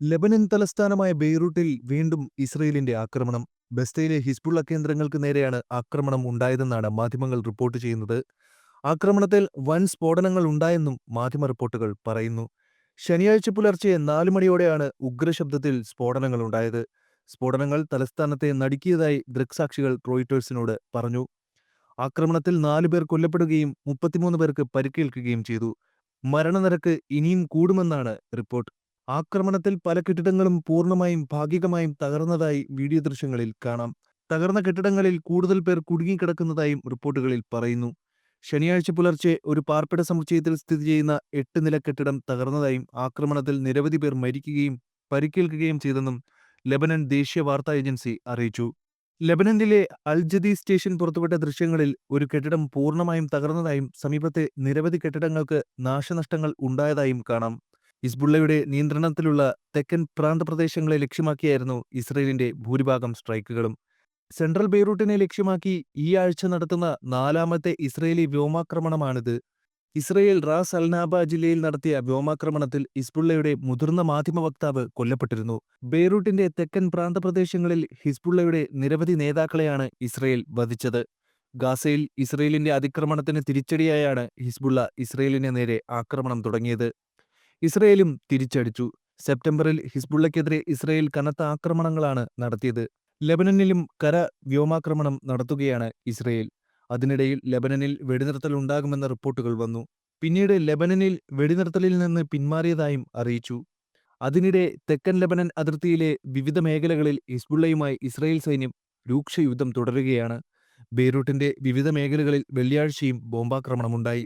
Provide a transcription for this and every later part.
Lebanon തലസ്ഥാനമായ ബെയ്റൂട്ടിൽ വീണ്ടും ഇസ്രയേലിന്റെ ആക്രമണം. ബെസ്തയിലെ ഹിസ്ബുള്ള കേന്ദ്രങ്ങൾക്ക് നേരെയാണ് ആക്രമണം ഉണ്ടായതെന്നാണ് മാധ്യമങ്ങൾ റിപ്പോർട്ട് ചെയ്യുന്നത്. ആക്രമണത്തിൽ വൻ സ്ഫോടനങ്ങൾ ഉണ്ടായെന്നും മാധ്യമ റിപ്പോർട്ടുകൾ പറയുന്നു. ശനിയാഴ്ച പുലർച്ചെ 4 മണിയോടെയാണ് ഉഗ്രശബ്ദത്തിൽ സ്ഫോടനങ്ങളുണ്ടായത്. സ്ഫോടനങ്ങൾ തലസ്ഥാനത്തെ നടുക്കിയതായി ദൃക്സാക്ഷികൾ റോയിട്ടേഴ്സിനോട് പറഞ്ഞു. ആക്രമണത്തിൽ 4 പേർ കൊല്ലപ്പെടുകയും 33 പേർക്ക് പരിക്കേൽക്കുകയും ചെയ്തു. മരണനിരക്ക് ഇനിയും കൂടുമെന്നാണ് റിപ്പോർട്ട്. ആക്രമണത്തിൽ പല കെട്ടിടങ്ങളും പൂർണ്ണമായും ഭാഗികമായും തകർന്നതായി വീഡിയോ ദൃശ്യങ്ങളിൽ കാണാം. തകർന്ന കെട്ടിടങ്ങളിൽ കൂടുതൽ പേർ കുടുങ്ങിക്കിടക്കുന്നതായും റിപ്പോർട്ടുകളിൽ പറയുന്നു. ശനിയാഴ്ച പുലർച്ചെ ഒരു പാർപ്പിട സമുച്ചയത്തിൽ സ്ഥിതി ചെയ്യുന്ന 8 നില കെട്ടിടം തകർന്നതായും ആക്രമണത്തിൽ നിരവധി പേർ മരിക്കുകയും പരിക്കേൽക്കുകയും ചെയ്തെന്നും ലെബനൻ ദേശീയ വാർത്താ ഏജൻസി അറിയിച്ചു. ലെബനനിലെ അൽ ജദീദ് സ്റ്റേഷൻ പുറത്തുവിട്ട ദൃശ്യങ്ങളിൽ ഒരു കെട്ടിടം പൂർണ്ണമായും തകർന്നതായും സമീപത്തെ നിരവധി കെട്ടിടങ്ങൾക്ക് നാശനഷ്ടങ്ങൾ ഉണ്ടായതായും കാണാം. ഹിസ്ബുള്ളയുടെ നിയന്ത്രണത്തിലുള്ള തെക്കൻ പ്രാന്തപ്രദേശങ്ങളെ ലക്ഷ്യമാക്കിയായിരുന്നു ഇസ്രയേലിന്റെ ഭൂരിഭാഗം സ്ട്രൈക്കുകളും. സെൻട്രൽ ബെയ്റൂട്ടിനെ ലക്ഷ്യമാക്കി ഈ ആഴ്ച നടത്തുന്ന 4ാമത്തെ ഇസ്രയേലി വ്യോമാക്രമണമാണിത്. ഇസ്രയേൽ റാസ് അൽനാബ ജില്ലയിൽ നടത്തിയ വ്യോമാക്രമണത്തിൽ ഹിസ്ബുള്ളയുടെ മുതിർന്ന മാധ്യമ വക്താവ് കൊല്ലപ്പെട്ടിരുന്നു. ബെയ്റൂട്ടിന്റെ തെക്കൻ പ്രാന്തപ്രദേശങ്ങളിൽ ഹിസ്ബുള്ളയുടെ നിരവധി നേതാക്കളെയാണ് ഇസ്രയേൽ വധിച്ചത്. ഗാസയിൽ ഇസ്രയേലിന്റെ അതിക്രമണത്തിന് തിരിച്ചടിയായാണ് ഹിസ്ബുള്ള ഇസ്രയേലിന് നേരെ ആക്രമണം തുടങ്ങിയത്. ഇസ്രയേലും തിരിച്ചടിച്ചു. സെപ്റ്റംബറിൽ ഹിസ്ബുള്ളയ്ക്കെതിരെ ഇസ്രയേൽ കനത്ത ആക്രമണങ്ങളാണ് നടത്തിയത്. ലെബനനിലും വ്യോമാക്രമണം നടത്തുകയാണ് ഇസ്രയേൽ. അതിനിടയിൽ ലെബനനിൽ വെടിനിർത്തൽ ഉണ്ടാകുമെന്ന റിപ്പോർട്ടുകൾ വന്നു. പിന്നീട് ലെബനനിൽ വെടിനിർത്തലിൽ നിന്ന് പിന്മാറിയതായും അറിയിച്ചു. അതിനിടെ തെക്കൻ ലെബനൻ അതിർത്തിയിലെ വിവിധ മേഖലകളിൽ ഹിസ്ബുള്ളയുമായി ഇസ്രയേൽ സൈന്യം രൂക്ഷയുദ്ധം തുടരുകയാണ്. ബെയ്റൂട്ടിന്റെ വിവിധ മേഖലകളിൽ വെള്ളിയാഴ്ചയും ബോംബാക്രമണമുണ്ടായി.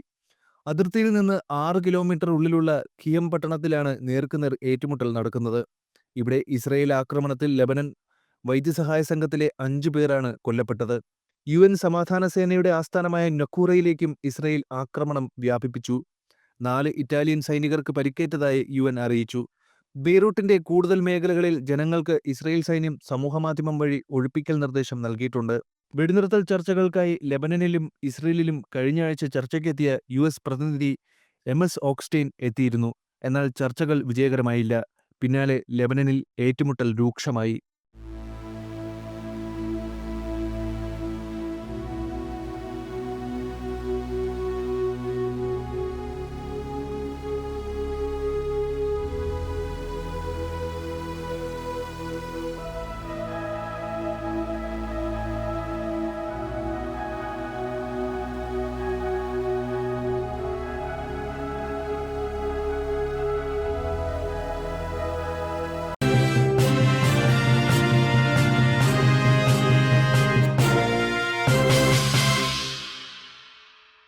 അതിർത്തിയിൽ നിന്ന് 6 കിലോമീറ്റർ ഉള്ളിലുള്ള ഖിയം പട്ടണത്തിലാണ് നേർക്കുനേർ ഏറ്റുമുട്ടൽ നടക്കുന്നത്. ഇവിടെ ഇസ്രയേൽ ആക്രമണത്തിൽ ലെബനൻ വൈദ്യസഹായ സംഘത്തിലെ 5 പേരാണ് കൊല്ലപ്പെട്ടത്. UN സമാധാന സേനയുടെ ആസ്ഥാനമായ നക്കൂറയിലേക്കും ഇസ്രയേൽ ആക്രമണം വ്യാപിപ്പിച്ചു. 4 ഇറ്റാലിയൻ സൈനികർക്ക് പരിക്കേറ്റതായി UN അറിയിച്ചു. ബെയ്റൂട്ടിന്റെ കൂടുതൽ മേഖലകളിൽ ജനങ്ങൾക്ക് ഇസ്രയേൽ സൈന്യം സമൂഹമാധ്യമം വഴി ഒഴിപ്പിക്കൽ നിർദ്ദേശം നൽകിയിട്ടുണ്ട്. വെടിനിർത്തൽ ചർച്ചകൾക്കായി ലെബനനിലും ഇസ്രയേലിലും കഴിഞ്ഞയാഴ്ച ചർച്ചയ്ക്കെത്തിയ US പ്രതിനിധി MS ഓക്സ്റ്റെയിൻ എത്തിയിരുന്നു. എന്നാൽ ചർച്ചകൾ വിജയകരമായില്ല. പിന്നാലെ ലെബനനിൽ ഏറ്റുമുട്ടൽ രൂക്ഷമായി.